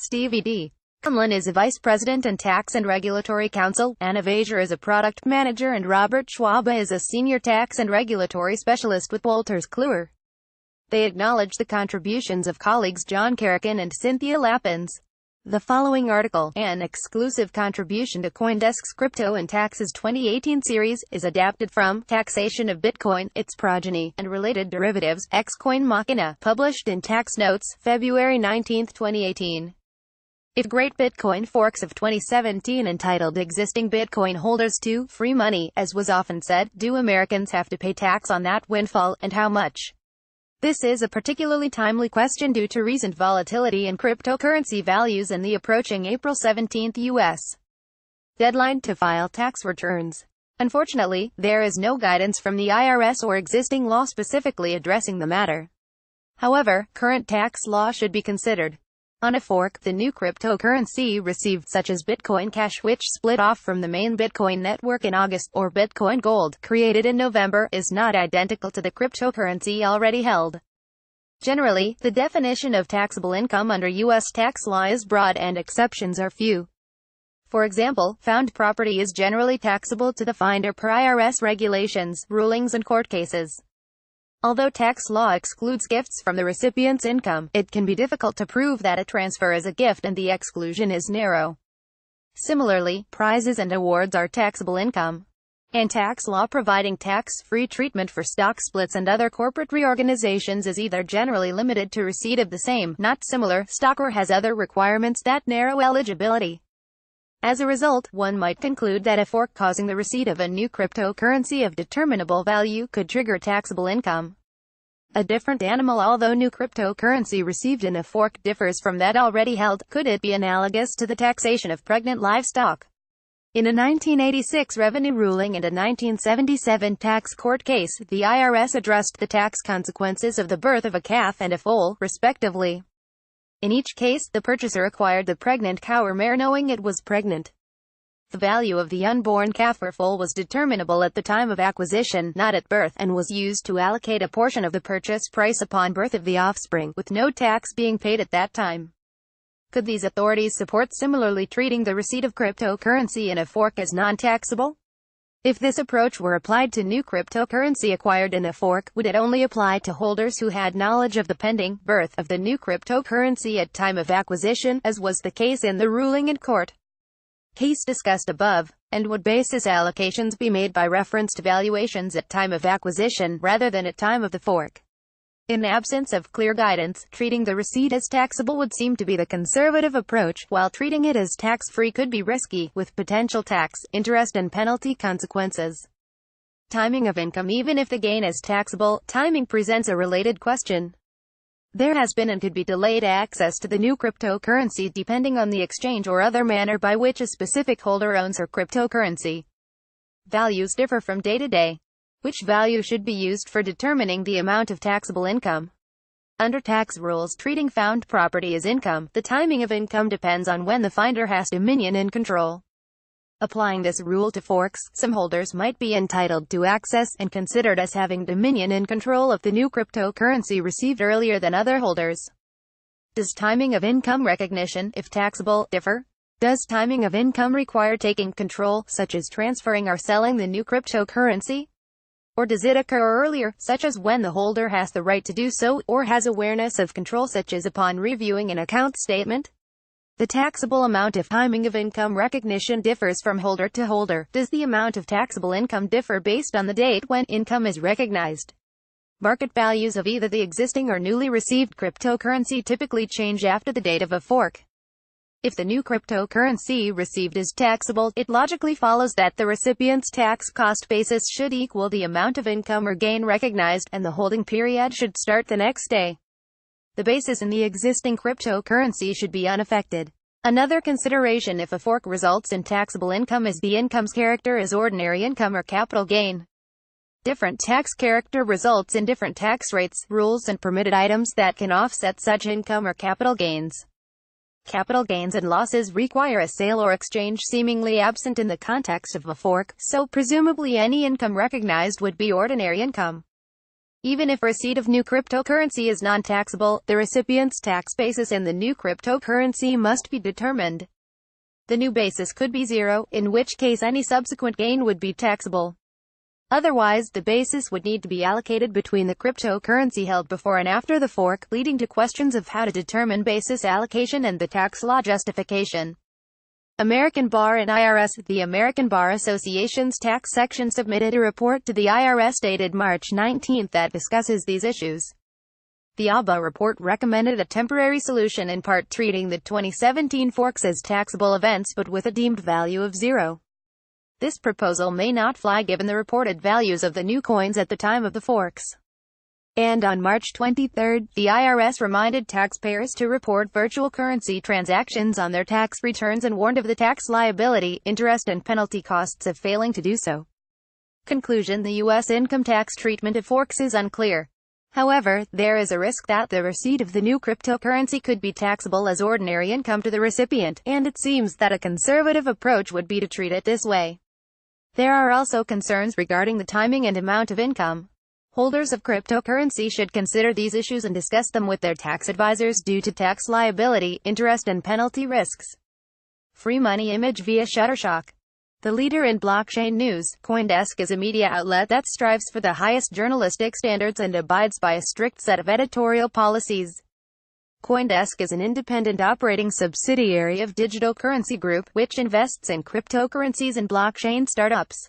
Stevie D. Conlon is a vice president and tax and regulatory counsel, Anna Vayser is a product manager, and Robert Schwaba is a senior tax and regulatory specialist with Wolters Kluwer. They acknowledge the contributions of colleagues John Kareken and Cynthia Lapins. The following article, an exclusive contribution to CoinDesk's Crypto and Taxes 2018 series, is adapted from Taxation of Bitcoin, its Progeny, and Related Derivatives, Coin Machina, published in Tax Notes, February 19, 2018. If great Bitcoin forks of 2017 entitled existing Bitcoin holders to free money, as was often said, do Americans have to pay tax on that windfall, and how much? This is a particularly timely question due to recent volatility in cryptocurrency values and the approaching April 17 U.S. deadline to file tax returns. Unfortunately, there is no guidance from the IRS or existing law specifically addressing the matter. However, current tax law should be considered. On a fork, the new cryptocurrency received, such as Bitcoin Cash, which split off from the main Bitcoin network in August, or Bitcoin Gold, created in November, is not identical to the cryptocurrency already held. Generally, the definition of taxable income under U.S. tax law is broad and exceptions are few. For example, found property is generally taxable to the finder per IRS regulations, rulings and court cases. Although tax law excludes gifts from the recipient's income, it can be difficult to prove that a transfer is a gift and the exclusion is narrow. Similarly, prizes and awards are taxable income. And tax law providing tax-free treatment for stock splits and other corporate reorganizations is either generally limited to receipt of the same, not similar, stock or has other requirements that narrow eligibility. As a result, one might conclude that a fork causing the receipt of a new cryptocurrency of determinable value could trigger taxable income. A different animal. Although new cryptocurrency received in a fork differs from that already held, could it be analogous to the taxation of pregnant livestock? In a 1986 revenue ruling and a 1977 tax court case, the IRS addressed the tax consequences of the birth of a calf and a foal, respectively. In each case, the purchaser acquired the pregnant cow or mare knowing it was pregnant. The value of the unborn calf or foal was determinable at the time of acquisition, not at birth, and was used to allocate a portion of the purchase price upon birth of the offspring, with no tax being paid at that time. Could these authorities support similarly treating the receipt of cryptocurrency in a fork as non-taxable? If this approach were applied to new cryptocurrency acquired in a fork, would it only apply to holders who had knowledge of the pending birth of the new cryptocurrency at time of acquisition, as was the case in the ruling in court case discussed above? And would basis allocations be made by reference to valuations at time of acquisition, rather than at time of the fork? In absence of clear guidance, treating the receipt as taxable would seem to be the conservative approach, while treating it as tax-free could be risky, with potential tax, interest and penalty consequences. Timing of income. Even if the gain is taxable, timing presents a related question. There has been and could be delayed access to the new cryptocurrency depending on the exchange or other manner by which a specific holder owns her cryptocurrency. Values differ from day to day. Which value should be used for determining the amount of taxable income? Under tax rules treating found property as income, the timing of income depends on when the finder has dominion and control. Applying this rule to forks, some holders might be entitled to access, and considered as having dominion and control of the new cryptocurrency received earlier than other holders. Does timing of income recognition, if taxable, differ? Does timing of income require taking control, such as transferring or selling the new cryptocurrency? Or does it occur earlier, such as when the holder has the right to do so, or has awareness of control, such as upon reviewing an account statement? The taxable amount. If timing of income recognition differs from holder to holder, does the amount of taxable income differ based on the date when income is recognized? Market values of either the existing or newly received cryptocurrency typically change after the date of a fork. If the new cryptocurrency received is taxable, it logically follows that the recipient's tax cost basis should equal the amount of income or gain recognized, and the holding period should start the next day. The basis in the existing cryptocurrency should be unaffected. Another consideration if a fork results in taxable income is the income's character as ordinary income or capital gain. Different tax character results in different tax rates, rules and permitted items that can offset such income or capital gains. Capital gains and losses require a sale or exchange seemingly absent in the context of a fork, so presumably any income recognized would be ordinary income. Even if receipt of new cryptocurrency is non-taxable, the recipient's tax basis in the new cryptocurrency must be determined. The new basis could be zero, in which case any subsequent gain would be taxable. Otherwise, the basis would need to be allocated between the cryptocurrency held before and after the fork, leading to questions of how to determine basis allocation and the tax law justification. American Bar and IRS. The American Bar Association's tax section submitted a report to the IRS dated March 19 that discusses these issues. The ABA report recommended a temporary solution, in part treating the 2017 forks as taxable events but with a deemed value of zero. This proposal may not fly given the reported values of the new coins at the time of the forks. And on March 23, the IRS reminded taxpayers to report virtual currency transactions on their tax returns and warned of the tax liability, interest and penalty costs of failing to do so. Conclusion: the U.S. income tax treatment of forks is unclear. However, there is a risk that the receipt of the new cryptocurrency could be taxable as ordinary income to the recipient, and it seems that a conservative approach would be to treat it this way. There are also concerns regarding the timing and amount of income. Holders of cryptocurrency should consider these issues and discuss them with their tax advisors due to tax liability, interest and penalty risks. Free money image via Shutterstock. The leader in blockchain news, CoinDesk is a media outlet that strives for the highest journalistic standards and abides by a strict set of editorial policies. CoinDesk is an independent operating subsidiary of Digital Currency Group, which invests in cryptocurrencies and blockchain startups.